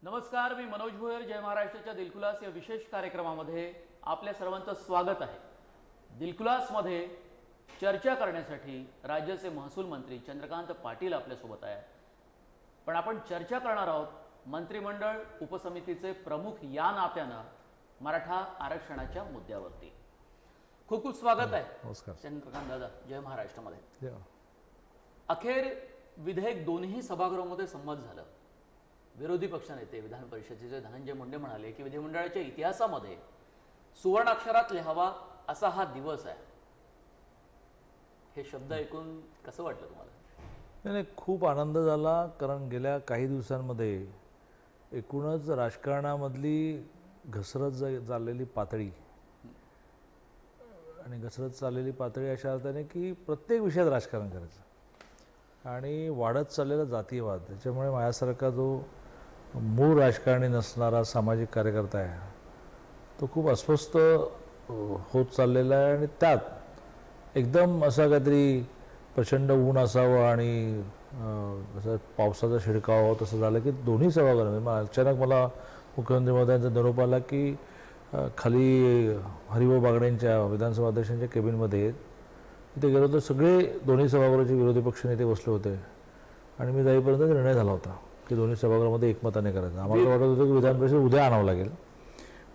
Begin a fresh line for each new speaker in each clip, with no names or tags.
नमस्कार, मी मनोज भोयर. जय महाराष्ट्राच्या दिलखुलास या विशेष कार्यक्रमामध्ये आपल्या सर्वांचं स्वागत आहे. दिलखुलासमध्ये चर्चा करण्यासाठी राज्याचे महसूल मंत्री चंद्रकांत पाटील आपल्यासोबत आहे. पण आपण चर्चा करणार आहोत मंत्रिमंडळ उपसमितीचे प्रमुख या नात्यानं मराठा आरक्षणाच्या मुद्द्यावरती. खूप खूप स्वागत आहे.
नमस्कार
चंद्रकांत दादा, जय महाराष्ट्रामध्ये.
या.
अखेर विधेयक दोन्ही सभागृहामध्ये संमत झालं. विरोधी पक्षनेते विधान परिषदेचे धनंजय मुंडे म्हणाले की विधिमंडळाच्या इतिहासामध्ये सुवर्णाक्षरात लिहावा असा हा दिवस आहे. हे शब्द ऐकून कसं वाटलं तुम्हाला?
नाही, खूप आनंद झाला, कारण गेल्या काही दिवसांमध्ये एकूणच राजकारणामधली घसरत चाललेली पातळी आणि घसरत चाललेली पातळी अशा अर्थाने की प्रत्येक विषयात राजकारण करायचं आणि वाढत चाललेला जातीयवाद, त्याच्यामुळे माझ्यासारखा जो मूळ राजकारणी नसणारा सामाजिक कार्यकर्ता आहे तो खूप अस्वस्थ होत चाललेला आहे. आणि त्यात एकदम असं काहीतरी प्रचंड ऊन असावं आणि असं पावसाचा शिडकाव व्हावं तसं झालं की दोन्ही सभागृहामध्ये अचानक मला मुख्यमंत्री महोदयांचा निरोप आला की खाली हरिभाऊ बागडेंच्या विधानसभा अध्यक्षांच्या केबिनमध्ये तिथे गेलो तर सगळे दोन्ही सभागृहाचे विरोधी पक्षनेते बसले होते आणि मी जाईपर्यंत निर्णय झाला होता की दोन्ही सभागृहामध्ये एकमताने करायचं. आम्हाला वाटत होतं की विधान परिषद उद्या आणावं लागेल,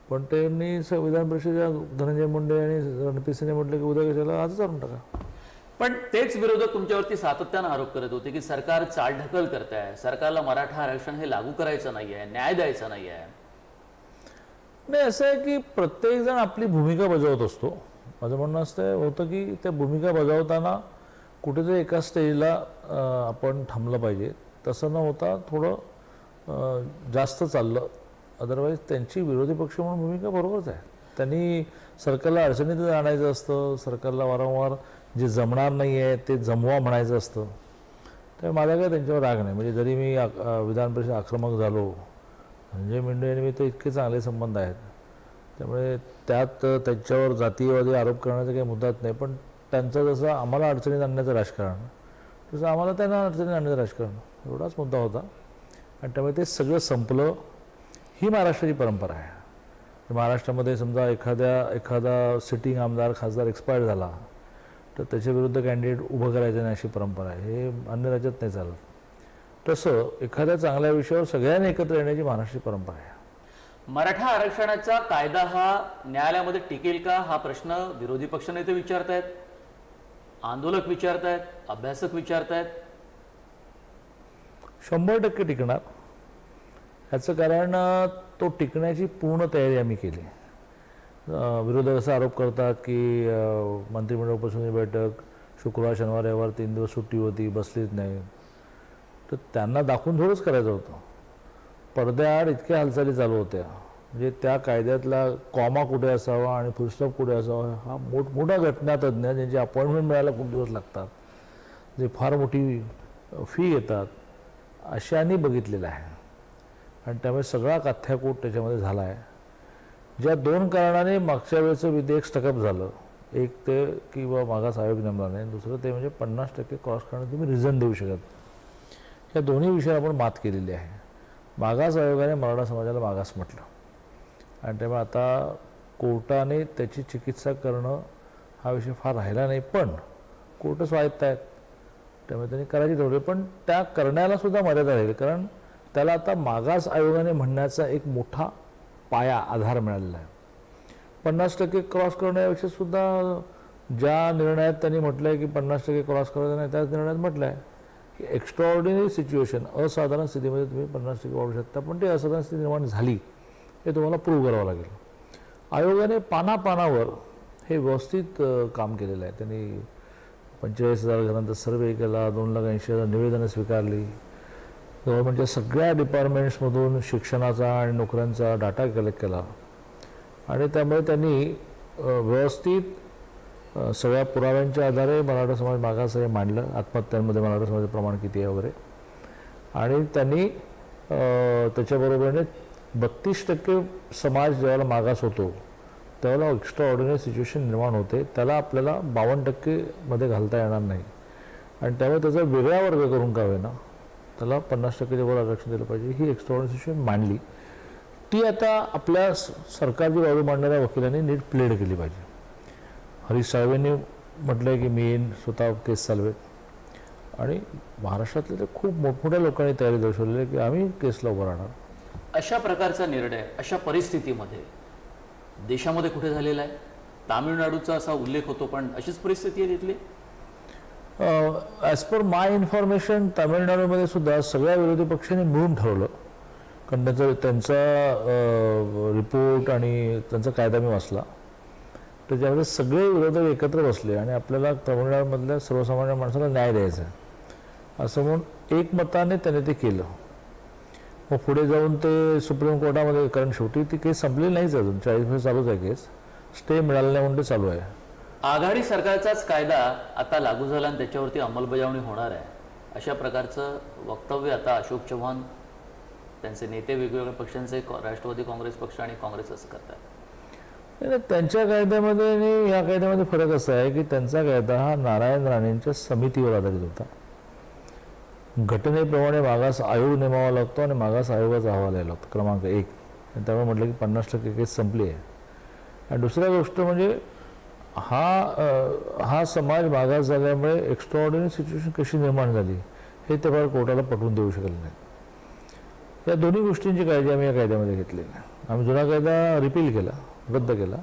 पण त्यांनी विधान परिषदेच्या धनंजय मुंडे आणि रणपित सिंह म्हटलं की उद्या कशाला, आजच आणून टाका.
पण तेच विरोधक तुमच्यावरती सातत्यानं आरोप करत होते की सरकार चालढकल करत आहे, सरकारला मराठा आरक्षण हे लागू करायचं नाही आहे, न्याय द्यायचा नाही आहे.
नाही, असं आहे की प्रत्येकजण आपली भूमिका बजावत असतो. माझं म्हणणं असं होतं की त्या भूमिका बजावताना कुठेतरी एका स्टेजला आपण थांबलं पाहिजे. तसं न होता थोडं जास्त चाललं. अदरवाईज त्यांची विरोधी पक्ष म्हणून भूमिका बरोबरच आहे. त्यांनी सरकारला अडचणीत आणायचं असतं, सरकारला वारंवार जे जमणार नाही आहे ते जमवा म्हणायचं असतं. तर माझा काय त्यांच्यावर राग नाही. म्हणजे जरी मी विधान परिषद आक्रमक झालो, धनंजय मुंडे आणि मी तर इतके चांगले संबंध आहेत, त्यामुळे त्यात त्यांच्यावर जातीयवादी आरोप करण्याचा काही मुद्दाच नाही. पण त्यांचं जसं आम्हाला अडचणीत आणण्याचं राजकारण तसं आम्हाला त्यांना अडचणीत आणण्याचं राजकारण, एवढाच मुद्दा होता. आणि त्यामुळे ते सगळं संपलं. ही महाराष्ट्राची परंपरा आहे. महाराष्ट्रामध्ये समजा एखादा सिटिंग आमदार खासदार एक्सपायर झाला तर त्याच्याविरुद्ध कॅन्डिडेट उभं करायचं नाही, अशी परंपरा आहे. हे अन्य राज्यात नाही चालत. तसं एखाद्या चांगल्या विषयावर सगळ्यांनी एकत्र येण्याची महाराष्ट्राची परंपरा आहे.
मराठा आरक्षणाचा कायदा हा न्यायालयामध्ये टिकेल का, हा प्रश्न विरोधी पक्षनेते विचारतायत, आंदोलक विचारतायत, अभ्यासक विचारतायत.
100% टिकणार. याचं कारण तो टिकण्याची पूर्ण तयारी आम्ही केली. विरोधक असा आरोप करतात की मंत्रिमंडळ उपसमिती बैठक शुक्रवार शनिवार रविवार 3 दिवस सुट्टी होती, बसलीच नाही. तर त्यांना दाखवून थोडंच करायचं होतं. पडद्याआड इतक्या हालचाली चालू होत्या. म्हणजे त्या कायद्यातला कॉमा कुठे असावा आणि फुलस्टॉप कुठे असावा हा मोठमोठा घटनातज्ञ ज्यांची अपॉइंटमेंट मिळायला खूप दिवस लागतात, जे फार मोठी फी घेतात, अशांनी बघितलेलं आहे. आणि त्यामुळे सगळा काथ्याकूट त्याच्यामध्ये झाला आहे. ज्या 2 कारणाने मागच्या वेळेचं विधेयक स्टकअप झालं, एक ते की मागास आयोग नेमला नाही, दुसरं ते म्हणजे 50% क्रॉस करणं तुम्ही रिझन देऊ शकत. या दोन्ही विषयावर आपण मात केलेली आहे. मागास आयोगाने मराठा समाजाला मागास म्हटलं आणि त्यामुळे आता कोर्टाने त्याची चिकित्सा करणं हा विषय फार राहिला नाही. पण कोर्ट स्वायत्त आहेत, त्यामुळे त्यांनी करायची ठरवली. पण त्या करण्याला सुद्धा मर्यादा राहील, कारण त्याला आता मागास आयोगाने म्हणण्याचा एक मोठा पाया आधार मिळालेला आहे. 50% क्रॉस करण्यापेक्षा सुद्धा ज्या निर्णयात त्यांनी म्हटलं आहे की 50% क्रॉस करायचं नाही, त्याच निर्णयात म्हटलं आहे की एक्स्ट्राऑर्डिनरी सिच्युएशन, असाधारण स्थितीमध्ये तुम्ही 50% वाढवू शकता. पण ती असाधारण स्थिती निर्माण झाली हे तुम्हाला प्रूव्ह करावं लागेल. आयोगाने पानापानावर हे व्यवस्थित काम केलेलं आहे. त्यांनी 45,000 घरांचा सर्वे केला, 2,80,000 निवेदनं स्वीकारली, गव्हर्नमेंटच्या सगळ्या डिपार्टमेंट्समधून शिक्षणाचा आणि नोकऱ्यांचा डाटा कलेक्ट केला आणि त्यामुळे त्यांनी व्यवस्थित सगळ्या पुराव्यांच्या आधारे मराठा समाज मागास हे मांडलं. आत्महत्यांमध्ये मराठा समाजाचं प्रमाण किती आहे वगैरे. आणि त्यांनी त्याच्याबरोबरीने 32% समाज ज्यावेळेला मागास होतो त्यावेळेला एक्स्ट्रा ऑर्डिनरी सिच्युएशन निर्माण होते, त्याला आपल्याला 52% मध्ये घालता येणार नाही. आणि त्यामुळे त्याचा वेगळा वर्ग करून का होईना त्याला 50%च्या वर आरक्षण दिलं पाहिजे, ही एक्स्ट्राऑर्डिनरी सिच्युएशन मांडली. ती आता आपल्या सरकारची बाजू मांडणाऱ्या वकिलांनी नीट प्लेड केली पाहिजे. हरीश साहेबांनी म्हटलं की मी येईन, स्वतः केस चालवेत, आणि महाराष्ट्रातले तर खूप मोठमोठ्या लोकांनी तयारी दर्शवलेली आहे की आम्ही केसला उभं राहणार.
अशा प्रकारचा निर्णय अशा परिस्थितीमध्ये देशामध्ये कुठे झालेला आहे? तामिळनाडूचा असा उल्लेख होतो, पण अशीच परिस्थिती आहे तिथली?
ॲज पर माय इन्फॉर्मेशन तामिळनाडूमध्ये सुद्धा सगळ्या विरोधी पक्षांनी मिळून ठरवलं, कारण त्यांचा रिपोर्ट आणि त्यांचा कायदा मी वाचला, त्याच्यामध्ये सगळे विरोधक एकत्र बसले आणि आपल्याला तामिळनाडूमधल्या सर्वसामान्य माणसाला न्याय द्यायचा आहे असं म्हणून एकमताने त्याने ते केलं. मग पुढे जाऊन ते सुप्रीम कोर्टामध्ये, कारण शेवटी ती केस संपलेली नाहीच अजून, 40 वर्ष चालूच आहे केस, स्टे मिळाला नाही म्हणून ते चालू आहे.
आघाडी सरकारचाच कायदा आता लागू झाला आणि त्याच्यावरती अंमलबजावणी होणार आहे, अशा प्रकारचं वक्तव्य आता अशोक चव्हाण, त्यांचे नेते वेगवेगळ्या पक्षांचे, राष्ट्रवादी काँग्रेस पक्ष आणि काँग्रेस असं करतात.
त्यांच्या कायद्यामध्ये आणि या कायद्यामध्ये फरक असा आहे की त्यांचा कायदा हा नारायण राणेंच्या समितीवर आधारित होता. घटनेप्रमाणे मागास आयोग नेमावा लागतो आणि मागास आयोगाचा अहवाल यायला लागतो क्रमांक 1, आणि त्यामुळे म्हटलं की 50% केस संपली आहे. आणि दुसऱ्या गोष्ट म्हणजे हा समाज मागास झाल्यामुळे एक्स्ट्राऑर्डिनरी सिच्युएशन कशी निर्माण झाली हे ते फार कोर्टाला पटवून देऊ शकले नाही. या दोन्ही गोष्टींची काळजी आम्ही या कायद्यामध्ये घेतलेली आहे. आम्ही जुना कायदा रिपील केला, रद्द केला,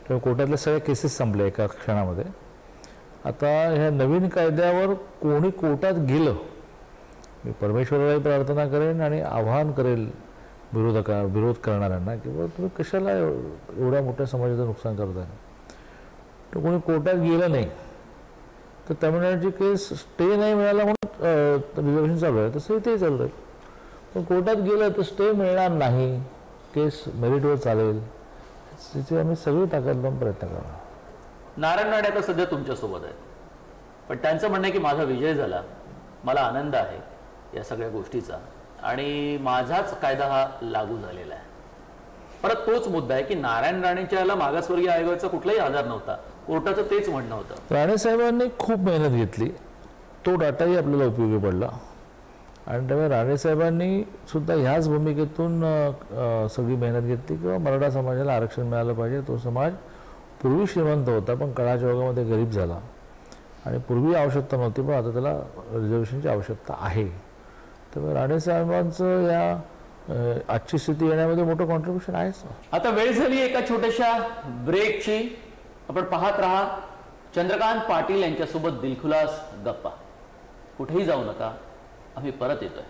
तेव्हा कोर्टातल्या सगळ्या केसेस संपल्या एका क्षणामध्ये. आता ह्या नवीन कायद्यावर कोणी कोर्टात गेलं, मी परमेश्वरालाही प्रार्थना करेन आणि आवाहन करेल विरोध करणाऱ्यांना की बाबा तुम्ही कशाला एवढ्या मोठ्या समाजाचं नुकसान करताय. तर कोणी कोर्टात गेलं नाही तर तामिळनाडूची केस स्टे नाही मिळाला म्हणून रिझर्वेशन चालू आहे, तसंही ते चालू आहे. पण कोर्टात गेलं तर स्टे मिळणार नाही, केस मेरिटवर चालेल, त्याची आम्ही सगळी ताकद लावून प्रयत्न करणार.
नारायण राणे आता सध्या तुमच्यासोबत आहेत, पण त्यांचं म्हणणं आहे की माझा विजय झाला, मला आनंद आहे या सगळ्या गोष्टीचा आणि माझाच कायदा हा लागू झालेला आहे. परत तोच मुद्दा आहे की नारायण राणेंच्या याला मागासवर्गीय आयोगाचा कुठलाही आधार नव्हता, कोर्टाचं तेच म्हणणं होतं.
राणे साहेबांनी खूप मेहनत घेतली, तो डाटाही आपल्याला उपयोगी पडला, आणि त्यामुळे राणे साहेबांनी सुद्धा ह्याच भूमिकेतून सगळी मेहनत घेतली किंवा मराठा समाजाला आरक्षण मिळालं पाहिजे. तो समाज पूर्वी श्रीमंत होता पण काळाच्या ओघामध्ये गरीब झाला, आणि पूर्वी आवश्यकता नव्हती पण आता त्याला रिझर्वेशनची आवश्यकता आहे. त्यामुळे राणे साहेबांचं या आजची स्थिती येण्यामध्ये मोठं कॉन्ट्रीब्युशन आहेच.
आता वेळ झाली एका छोट्याशा ब्रेकची. आपण पाहत राहा चंद्रकांत पाटील यांच्यासोबत दिलखुलास गप्पा. कुठेही जाऊ नका, आम्ही परत येतोय.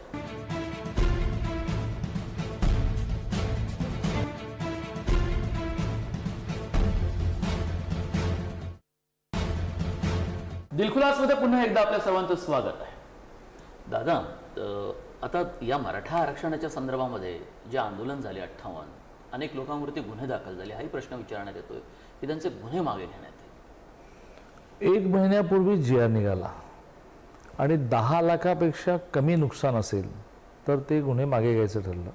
दिलखुलासमध्ये पुन्हा एकदा आपल्या सर्वांचं स्वागत आहे. दादा, आता या मराठा आरक्षणाच्या संदर्भामध्ये जे आंदोलन झाले 58, अनेक लोकांवरती गुन्हे दाखल झाले, हाही प्रश्न विचारण्यात येतोय की त्यांचे गुन्हे मागे घेण्यात येईल.
1 महिन्यापूर्वी GR निघाला आणि 10 लाखापेक्षा कमी नुकसान असेल तर ते गुन्हे मागे घ्यायचं ठरलं.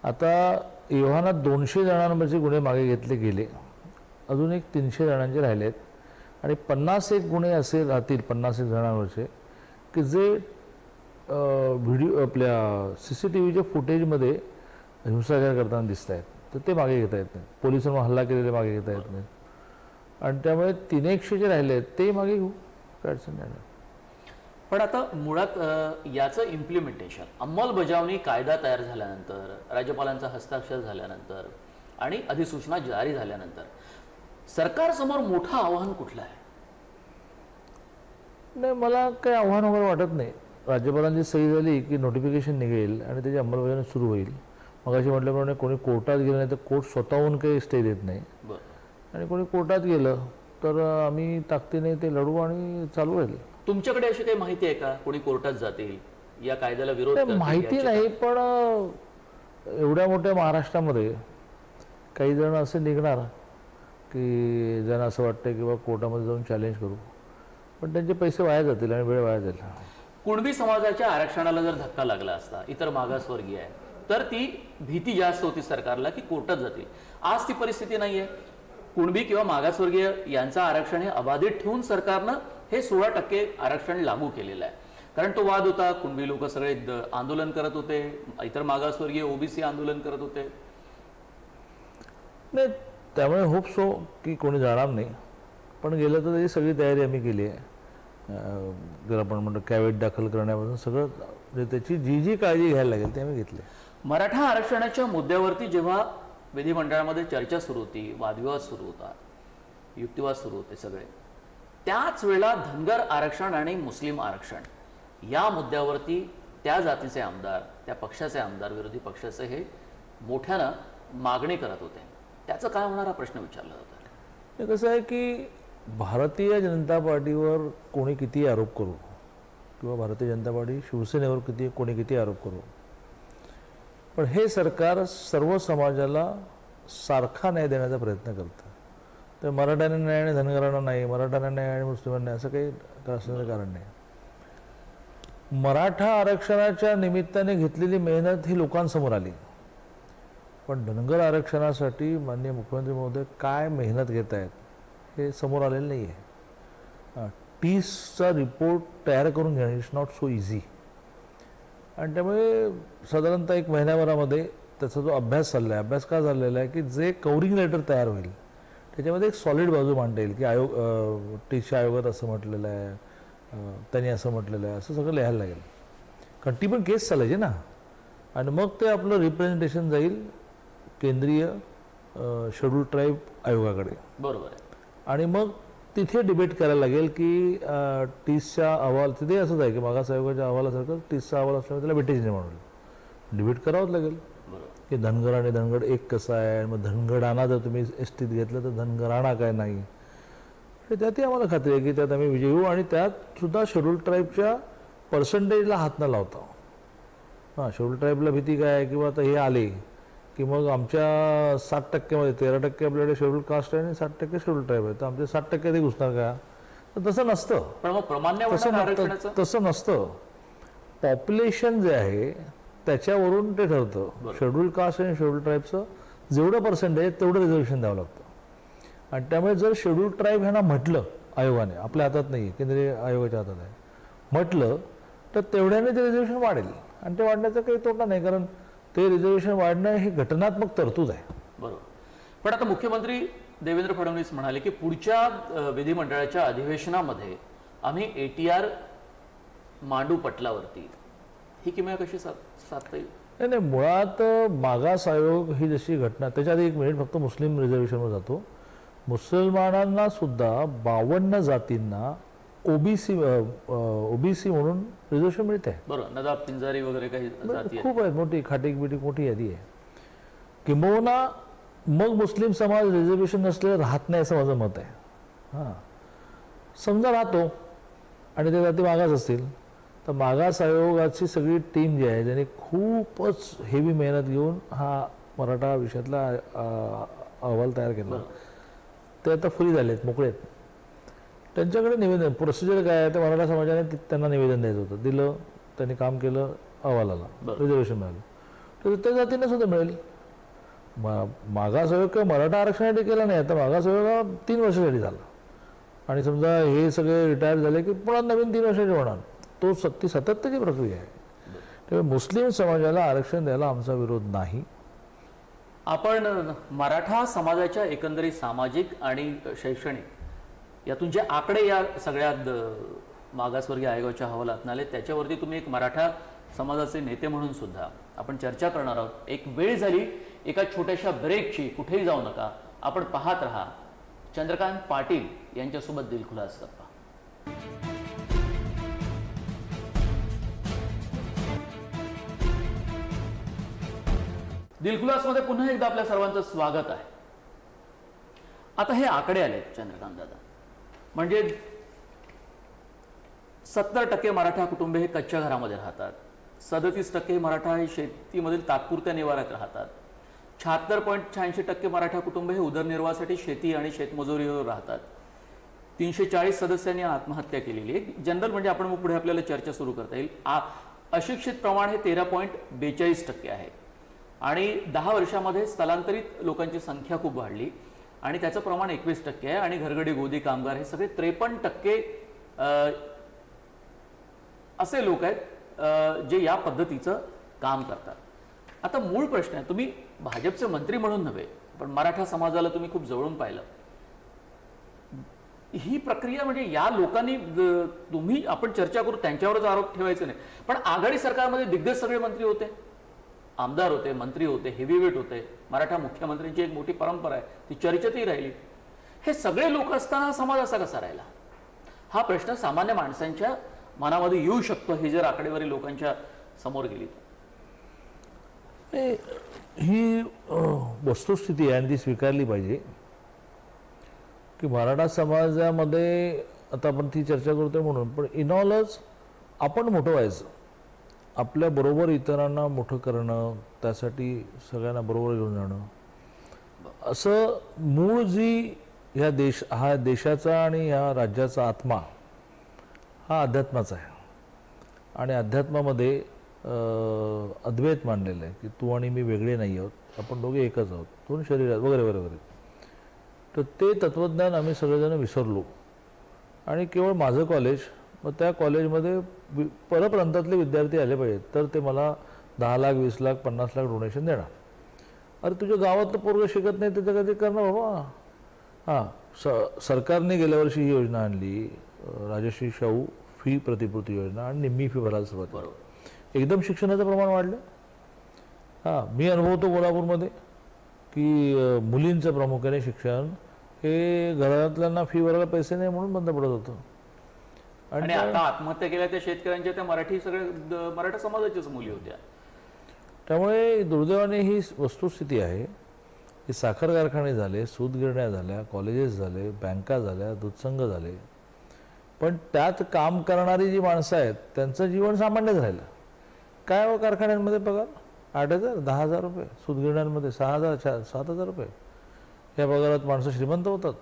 आता एव्हाना 200 जणांवरचे गुन्हे मागे घेतले गेले, अजून एक 300 जणांचे राहिले आहेत, आणि 51 गुन्हे असे राहतील 51 जणांवरचे की जे व्हिडिओ आपल्या CCTVच्या फुटेजमध्ये हिंसाचार करताना दिसत आहेत, तर ते मागे घेता येत नाहीत. पोलिसांवर हल्ला केलेले मागे घेता येत नाहीत, आणि त्यामुळे 300 जे राहिले आहेत ते मागे घेऊ, काय अडचण नाही.
पण आता मुळात याचं इम्प्लिमेंटेशन, अंमलबजावणी कायदा तयार झाल्यानंतर, राज्यपालांचा हस्ताक्षर झाल्यानंतर आणि अधिसूचना जारी झाल्यानंतर सरकारसमोर मोठं आव्हान कुठलं आहे?
नाही, मला काही आव्हान वगैरे वाटत नाही. राज्यपालांची सही झाली की नोटिफिकेशन निघेल आणि त्याची अंमलबजावणी सुरू होईल. मगाशी म्हटल्याप्रमाणे कोणी कोर्टात गेलं नाही तर कोर्ट स्वतःहून काही स्टे देत नाही, आणि कोणी कोर्टात गेलं तर आम्ही ताकदीने ते लढू आणि चालू राहील.
तुमच्याकडे अशी काही माहिती आहे का, कोणी कोर्टात जातील या कायद्याला विरोध करतील?
माहिती नाही, पण एवढ्या मोठ्या महाराष्ट्रामध्ये काही जण असे निघणार की ज्यांना असं वाटतं की बाबा कोर्टामध्ये जाऊन चॅलेंज करू, पण त्यांचे पैसे वाया जातील आणि वेळ वाया जाईल.
कुणबी समाजाच्या आरक्षणाला जर धक्का लागला असता, इतर मागासवर्गीय आहे, तर ती भीती जास्त होती सरकारला की कोर्टात जातील. आज ती परिस्थिती नाही आहे. कुणबी किंवा मागासवर्गीय यांचं आरक्षण हे अबाधित ठेवून सरकारनं हे 16% आरक्षण लागू केलेलं आहे. कारण तो वाद होता, कुणबी लोक सगळे आंदोलन करत होते, इतर मागासवर्गीय ओबीसी आंदोलन करत होते.
नाही, त्यामुळे होप सो की कोणी जाणार नाही, पण गेलं तर त्याची सगळी तयारी आम्ही केली आहे. जर आपण म्हणतो कॅवेट दाखल करण्यापासून सगळं म्हणजे त्याची जी जी काळजी घ्यायला लागेल ते आम्ही घेतली.
मराठा आरक्षणाच्या मुद्द्यावरती जेव्हा विधिमंडळामध्ये चर्चा सुरू होती, वादविवाद सुरू होता, युक्तिवाद सुरू होते सगळे, त्याच वेळेला धनगर आरक्षण आणि मुस्लिम आरक्षण या मुद्द्यावरती त्या जातीचे आमदार, त्या पक्षाचे आमदार, विरोधी पक्षाचे हे मोठ्यानं मागणी करत होते. त्याचं काय होणार हा प्रश्न विचारला होता.
हे कसं आहे की भारतीय जनता पार्टीवर कोणी किती आरोप करू किंवा भारतीय जनता पार्टी शिवसेनेवर कोणी किती आरोप करू, पण हे सरकार सर्व समाजाला सारखा न्याय देण्याचा प्रयत्न करतं. तर मराठ्यांना न्याय आणि धनगरांना नाही, मराठ्यांना न्याय आणि मुस्लिमांना असं काही असण्याचं कारण नाही. मराठा आरक्षणाच्या निमित्ताने घेतलेली मेहनत ही लोकांसमोर आली, पण धनगर आरक्षणासाठी माननीय मुख्यमंत्री महोदय काय मेहनत घेत आहेत हे समोर आलेलं नाही आहे. टीसचा रिपोर्ट तयार करून घेणं इट्स नॉट सो इझी, आणि त्यामुळे साधारणतः 1 महिन्याभरामध्ये त्याचा जो अभ्यास चालला आहे, अभ्यास का झालेला आहे की जे कव्हरिंग लेटर तयार होईल त्याच्यामध्ये एक सॉलिड बाजू मांडता येईल की टीसच्या आयोगात असं म्हटलेलं आहे, त्यांनी असं म्हटलेलं आहे, असं सगळं लिहायला लागेल. कारण ती पण केस चालायची ना, आणि मग ते आपलं रिप्रेझेंटेशन जाईल केंद्रीय शेड्यूल ट्राईब आयोगाकडे.
बरोबर आहे.
आणि मग तिथे डिबेट करायला लागेल की टीसचा अहवाल, तिथे असंच आहे की मागास आयोगाच्या अहवालासारखं टीसचा अहवाल असल्यामुळे त्याला वेटेज नाही म्हणून डिबेट करावंच लागेल की धनगर आणि धनगड एक कसं आहे, मग धनगडाना जर तुम्ही एसटीत घेतलं तर धनगराणा काय नाही, त्यातही आम्हाला खात्री आहे की त्यात आम्ही विजयी होऊ. आणि त्यात सुद्धा शेड्यूल ट्राईबच्या पर्सेंटेजला हात न लावता. हां, शेड्यूल ट्राईबला भीती काय आहे किंवा आता हे आले की मग आमच्या 60%मध्ये 13% आपल्याकडे शेड्यूल कास्ट आहे आणि 60% शेड्यूल ट्राईब आहे, तर आमच्या 60% ते घुसणार का? तर तसं नसतं.
पण मग
तसं नसतं. पॉप्युलेशन जे आहे त्याच्यावरून ते ठरतं. शेड्यूल कास्ट आणि शेड्यूल ट्राईबचं जेवढं पर्सेंट आहे तेवढं रिझर्वेशन द्यावं लागतं. आणि त्यामुळे जर शेड्यूल ट्राईब ह्यांना म्हटलं आयोगाने, आपल्या हातात नाही आहे, केंद्रीय आयोगाच्या हातात आहे, म्हटलं तर तेवढ्याने ते रिझर्वेशन वाढेल. आणि ते वाढण्याचा काही तोटा नाही, कारण ते रिझर्वेशन वाढणं ही घटनात्मक तरतूद आहे.
बरोबर. पण आता मुख्यमंत्री देवेंद्र फडणवीस म्हणाले की पुढच्या विधिमंडळाच्या अधिवेशनामध्ये आम्ही ATR मांडू पटलावरती. ही किमया कशी साधता येईल?
नाही, मुळात मागास आयोग ही जशी घटना, त्याच्या आधी 1 मिनिट फक्त मुस्लिम रिझर्वेशनवर जातो. मुसलमानांना सुद्धा 52 जातींना ओबीसी म्हणून रिझर्वेशन मिळते.
बरोबर. नदाब, पिंजारी वगैरे काही जाती
खूप आहेत, मोठी खाटीक बिटीक मोठी यादी आहे. किंबहुना मग मुस्लिम समाज रिझर्वेशन नसलेलं राहत नाही असं माझं मत आहे. हां, समजा राहतो आणि ते जाती मागास असतील तर मागास आयोगाची सगळी टीम जी आहे ज्याने खूपच हेवी मेहनत घेऊन हा मराठा विषयातला अहवाल तयार केला, ते आता फ्री झाले आहेत, मोकळे आहेत. त्यांच्याकडे निवेदन प्रोसिजर काय आहे, तर मराठा समाजाने त्यांना निवेदन द्यायचं होतं, दिलं, त्यांनी काम केलं, अहवाल आला, रिझर्वेशन मिळालं, तर त्या जातींना सुद्धा मिळेल. मागास आयोग किंवा मराठा आरक्षणासाठी केला नाही, आता मागास आयोग 3 वर्षासाठी झाला. आणि समजा हे सगळे रिटायर झाले की पुन्हा नवीन 3 वर्षाचे होणार. तो सातत्याची प्रक्रिया आहे. त्यामुळे मुस्लिम समाजाला आरक्षण द्यायला आमचा विरोध नाही.
आपण मराठा समाजाच्या एकंदरीत सामाजिक आणि शैक्षणिक यातून जे आकडे या सगळ्यात मागासवर्गीय आयोगाच्या अहवालात आले त्याच्यावरती तुम्ही एक मराठा समाजाचे नेते म्हणून सुद्धा आपण चर्चा करणार आहोत. एक वेळ झाली एका छोट्याशा ब्रेकची, कुठेही जाऊ नका, आपण पाहत रहा चंद्रकांत पाटील यांच्यासोबत दिलखुलास गप्पा. दिलखुलासमध्ये पुन्हा एकदा आपल्या सर्वांचं स्वागत आहे. आता हे आकडे आले चंद्रकांत दादा, म्हणजे 70% मराठा कुटुंबे हे कच्च्या घरामध्ये राहतात, 37% मराठा हे शेतीमधील तात्पुरत्या निवाऱ्यात राहतात, 76.86% मराठा कुटुंब हे उदरनिर्वाहासाठी शेती आणि शेतमजुरीवर राहतात, 340 सदस्यांनी आत्महत्या केलेली आहे. जनरल म्हणजे आपण मग पुढे आपल्याला चर्चा सुरू करता येईल. अशिक्षित प्रमाण हे 13.42% आहे आणि 10 वर्षामध्ये स्थलांतरित लोकांची संख्या खूप वाढली आणि त्याचं प्रमाण 21% आहे आणि घरगडी गोदी कामगार हे सगळे 53% असे लोक आहेत जे या पद्धतीचं काम करतात. आता मूळ प्रश्न आहे, तुम्ही भाजपचे मंत्री म्हणून नव्हे पण मराठा समाजाला तुम्ही खूप जवळून पाहिलं. ही प्रक्रिया म्हणजे या लोकांनी तुम्ही आपण चर्चा करू त्यांच्यावरच आरोप ठेवायचे नाही, पण आघाडी सरकारमध्ये दिग्गज सगळे मंत्री होते, आमदार होते, मंत्री होते, हेवीवेट होते. मराठा मुख्यमंत्र्यांची एक मोठी परंपरा आहे, ती चर्चेतही राहिली. हे सगळे लोक असताना समाज असा कसा राहिला, हा प्रश्न सामान्य माणसांच्या मनामध्ये येऊ शकतो हे जर आकडेवारी लोकांच्या समोर गेली तर.
ही वस्तुस्थिती आहे आणि ती स्वीकारली पाहिजे की मराठा समाजामध्ये आता आपण ती चर्चा करतोय म्हणून, पण इनऑलच आपण मोठं व्हायचं, आपल्याबरोबर इतरांना मोठं करणं, त्यासाठी सगळ्यांना बरोबर घेऊन जाणं, असं मूळ जी हा देशाचा आणि ह्या राज्याचा आत्मा हा अध्यात्माचा आहे. आणि अध्यात्मामध्ये अद्वैत मानलेलं आहे की तू आणि मी वेगळे नाही आहोत, आपण दोघे एकच आहोत, दोन शरीरात वगैरे वगैरे वगैरे. तर ते तत्त्वज्ञान आम्ही सगळेजण विसरलो आणि केवळ माझं कॉलेज, मग त्या कॉलेजमध्ये परप्रांतातले विद्यार्थी आले पाहिजेत तर ते मला 10 लाख 20 लाख 50 लाख डोनेशन देणार. अरे तुझ्या गावातलं पोरगं शिकत नाही त्याचं कधी करणार बाबा. हां, सरकारने गेल्या वर्षी ही योजना आणली, राजश्री शाहू फी प्रतिपूर्ती योजना, आणि निम्मी फी भरायला सुरुवात. बरोबर, एकदम शिक्षणाचं प्रमाण वाढलं. हां, मी अनुभवतो कोल्हापूरमध्ये की मुलींचं प्रामुख्याने शिक्षण हे घरातल्यांना फी भरायला पैसे नाही म्हणून बंद पडत होतं.
आणि आता आत्महत्या केल्या त्या शेतकऱ्यांच्या त्या मराठा समाजाच्याच मुली होत्या.
त्यामुळे दुर्दैवाने ही वस्तुस्थिती आहे की साखर कारखाने झाले, सूत गिरण्या झाल्या, कॉलेजेस झाले, बँका झाल्या, दूधसंघ झाले, पण त्यात काम करणारी जी माणसं आहेत त्यांचं जीवन सामान्यच राहिलं. काय हो कारखान्यांमध्ये पगार 8,000 10,000 रुपये, सूत गिरण्यांमध्ये 6,000 7,000 रुपये, या पगारात माणसं श्रीमंत होतात.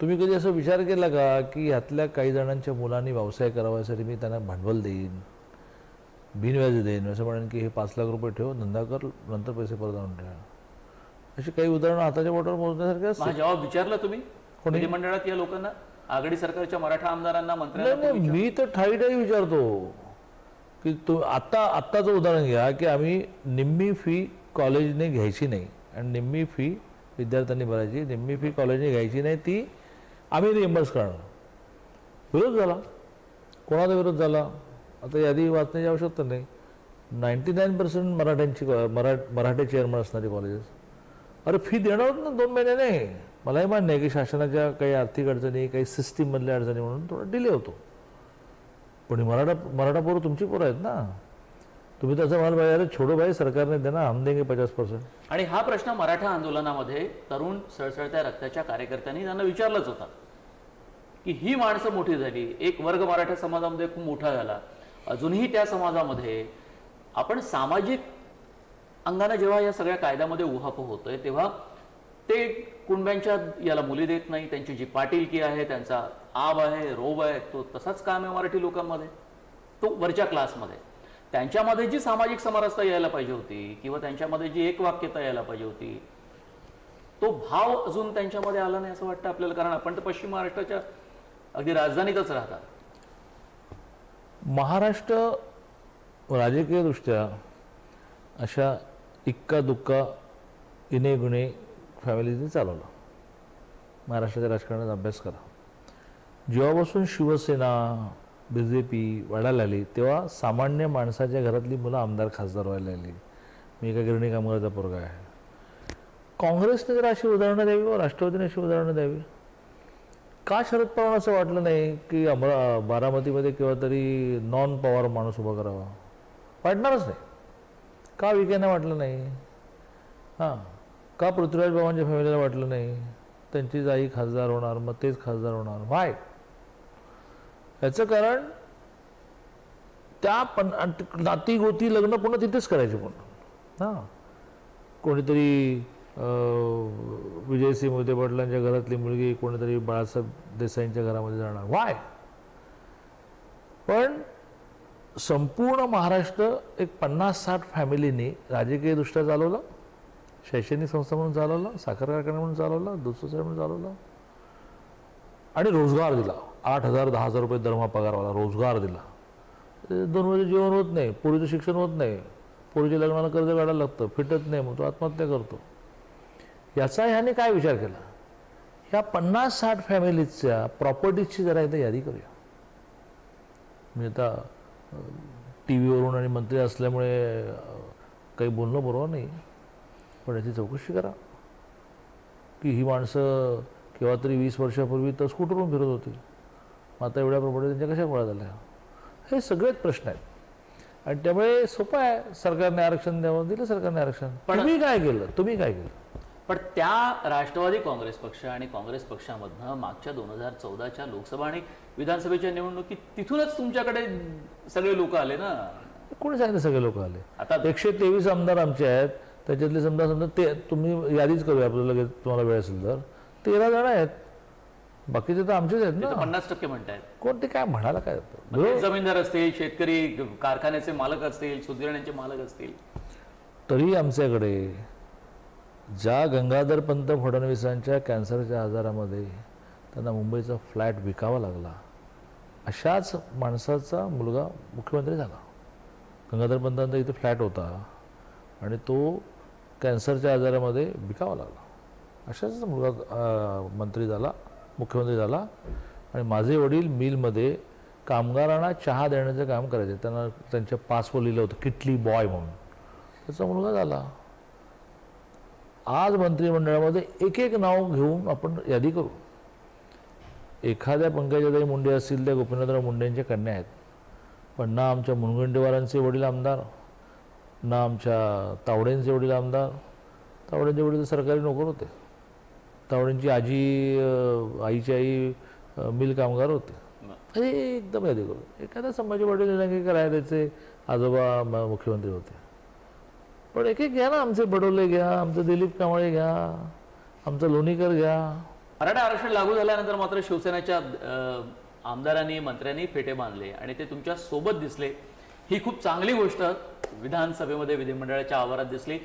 तुम्ही कधी असं विचार केला का की ह्यातल्या काही जणांच्या मुलांनी व्यवसाय करावासाठी मी त्यांना भांडवल देईन, बिनव्याजी देईन, असं म्हणेन की हे 5 लाख रुपये ठेव, धंदा कर, नंतर पैसे परत आणून ठेवा. अशी काही उदाहरणं हाताच्या बोटावर मोजण्यासारखे असतात.
जवाब विचारला तुम्ही कोणी मंडळात या लोकांना, आघाडी सरकारच्या मराठा आमदारांना, मंत्र्यांना?
मी तर ठाई विचारतो की तू आत्ताचं उदाहरण घ्या की आम्ही निम्मी फी कॉलेजने घ्यायची नाही आणि निम्मी फी विद्यार्थ्यांनी भरायची, निम्मी फी कॉलेजने घ्यायची नाही, ती आम्ही रिएम्बर्स करणार. विरोध झाला. कोणाचा विरोध झाला? आता यादी वाचण्याची आवश्यकता नाही. 99% मराठ्यांची मराठी चेअरमन असणारी कॉलेजेस. अरे फी देणार होत ना 2 महिन्याने. मलाही मान्य आहे की शासनाच्या काही आर्थिक अडचणी, काही सिस्टीममधल्या अडचणी म्हणून थोडा डिले होतो, पण मराठा पोरं तुमची पोरं आहेत ना. तुम्ही तसं म्हणाल पाहिजे अरे छोडो भाई सरकारने देना, हम देंगे 50%.
आणि हा प्रश्न मराठा आंदोलनामध्ये तरुण सळसळत्या रक्ताच्या कार्यकर्त्यांनी त्यांना विचारलाच होता की ही माणसं मोठी झाली, एक वर्ग मराठा समाजामध्ये खूप मोठा झाला, अजूनही त्या समाजामध्ये आपण सामाजिक अंगाने जेव्हा या सगळ्या कायद्यामध्ये उहापोह होतोय तेव्हा ते कुणब्यांच्या याला मुली देत नाही, त्यांची जी पाटीलकी आहे, त्यांचा आब आहे, रोब आहे, तो तसाच काम आहे मराठी लोकांमध्ये, तो वरच्या क्लासमध्ये. त्यांच्यामध्ये जी सामाजिक समरसता यायला पाहिजे होती किंवा त्यांच्यामध्ये जी एकवाक्यता यायला पाहिजे होती, तो भाव अजून त्यांच्यामध्ये आला नाही असं वाटतं आपल्याला. कारण आपण तर पश्चिम महाराष्ट्राच्या अगदी राजधानीतच राहतात.
महाराष्ट्र राजकीय दृष्ट्या अशा इक्का दुक्का इने गुणे फॅमिलीने चालवलं. महाराष्ट्राच्या राजकारणाचा अभ्यास करा. जेव्हापासून शिवसेना BJP वाढायला आली तेव्हा सामान्य माणसाच्या घरातली मुलं आमदार खासदार व्हायला लागली. मी एका गिरणी कामगाराचा पोरगा आहे. काँग्रेसने जर अशी उदाहरणं द्यावी व राष्ट्रवादीने अशी उदाहरणं द्यावी. का शरद पवार असं वाटलं नाही की बारामतीमध्ये केव्हा तरी नॉन पवार माणूस उभा करावा? वाटणारच नाही. का विखेंना वाटलं नाही? हां, का पृथ्वीराज बाबांच्या फॅमिलीला वाटलं नाही? त्यांचीच आई खासदार होणार, मग तेच खासदार होणार. वाय? याचं कारण त्या नाती गोती लग्न पुन्हा तिथेच करायचे पुन्हा. हां, कोणीतरी विजयसिंह मोहिते पाटलांच्या घरातली मुलगी कोणीतरी बाळासाहेब देसाईंच्या घरामध्ये जाणार. वाय? पण संपूर्ण महाराष्ट्र एक 50-60 फॅमिलीनी राजकीयदृष्ट्या चालवला, शैक्षणिक संस्था म्हणून चालवला, साखर कारखाना म्हणून चालवला, दूध सोसायटी म्हणून चालवला आणि रोजगार दिला. 8,000 10,000 रुपये दरमहा पगारवाला रोजगार दिला. 2 वेळचं जेवण होत नाही, पोरीचं शिक्षण होत नाही, पोरीच्या लग्नाला कर्ज काढायला लागतं, फिटत नाही, मग तो आत्महत्या करतो. याचा ह्याने काय विचार केला? ह्या 50-60 फॅमिलीजच्या प्रॉपर्टीजची जरा एकदा यादी करूया. मी आता टी व्हीवरून आणि मंत्री असल्यामुळे काही बोलणं बरोबर नाही, पण याची चौकशी करा की ही माणसं केव्हा तरी 20 वर्षापूर्वी तर स्कूटरवरून फिरत होती, आता एवढ्या प्रॉपर्टी त्यांच्या कशा गोळा झाल्या? हे सगळेच प्रश्न आहेत. आणि त्यामुळे सोपं आहे, सरकारने आरक्षण द्यावं, दिलं सरकारने आरक्षण. पण तुम्ही काय केलं?
पण त्या राष्ट्रवादी काँग्रेस पक्ष आणि काँग्रेस पक्षामधनं मागच्या 2014च्या लोकसभा आणि विधानसभेच्या निवडणुकीत तिथूनच तुमच्याकडे सगळे लोक आले ना.
कोणी सांगितलं सगळे लोक आले?
आता
123 आमदार आमचे आहेत, त्याच्यातले समजा ते तुम्ही यादीच करूया आपल्याला, लगेच तुम्हाला वेळ असेल तर 13 जण आहेत, बाकीचे तर आमचेच आहेत ना.
50% म्हणतायत.
कोण ते काय म्हणायला काय
जमीनदार असतील, शेतकरी, कारखान्याचे मालक असतील, सुधारणांचे मालक असतील,
तरी आमच्याकडे ज्या गंगाधर पंत फडणवीसांच्या कॅन्सरच्या आजारामध्ये त्यांना मुंबईचा फ्लॅट विकावा लागला, अशाच माणसाचा मुलगा मुख्यमंत्री झाला. गंगाधर पंतांचा इथे फ्लॅट होता आणि तो कॅन्सरच्या आजारामध्ये विकावा लागला. अशाच मुलगा मंत्री झाला, मुख्यमंत्री झाला. आणि माझे वडील मिलमध्ये कामगारांना चहा देण्याचं काम करायचे, त्यांना त्यांच्या पासवर लिहिलं होतं किटली बॉय म्हणून, त्याचा मुलगा झाला. आज मंत्रिमंडळामध्ये एक एक नाव घेऊन आपण यादी करू. एखाद्या पंकजाताई मुंडे असतील त्या गोपीनाथराव मुंडेंच्या कन्या आहेत, पण ना आमच्या मुनगंटीवारांचे वडील आमदार, ना आमच्या तावडेंचे वडील आमदार. तावडेंचे वडील तर सरकारी नोकर होते, तावडेंची आईची आई मिल कामगार होते. हे एकदम यादी करू. एखाद्या संभाजी पाटील निलंगेकर आहे, त्याचे आजोबा मुख्यमंत्री होते. पण एक एक घ्या ना, आमचे बडोले घ्या, आमचं दिलीप कांबळे घ्या, आमचं लोणीकर घ्या.
मराठा आरक्षण लागू झाल्यानंतर मात्र शिवसेनेच्या आमदारांनी, मंत्र्यांनी फेटे बांधले आणि ते तुमच्या सोबत दिसले. ही खूप चांगली गोष्ट विधानसभेमध्ये, विधिमंडळाच्या आवारात दिसली.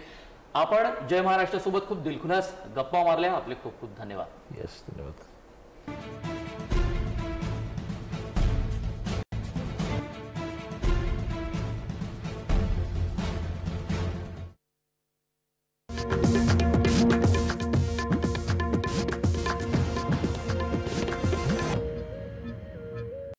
आपण जय महाराष्ट्र सोबत खूप दिलखुलास गप्पा मारल्या. आपले खूप खूप धन्यवाद.
येस, धन्यवाद.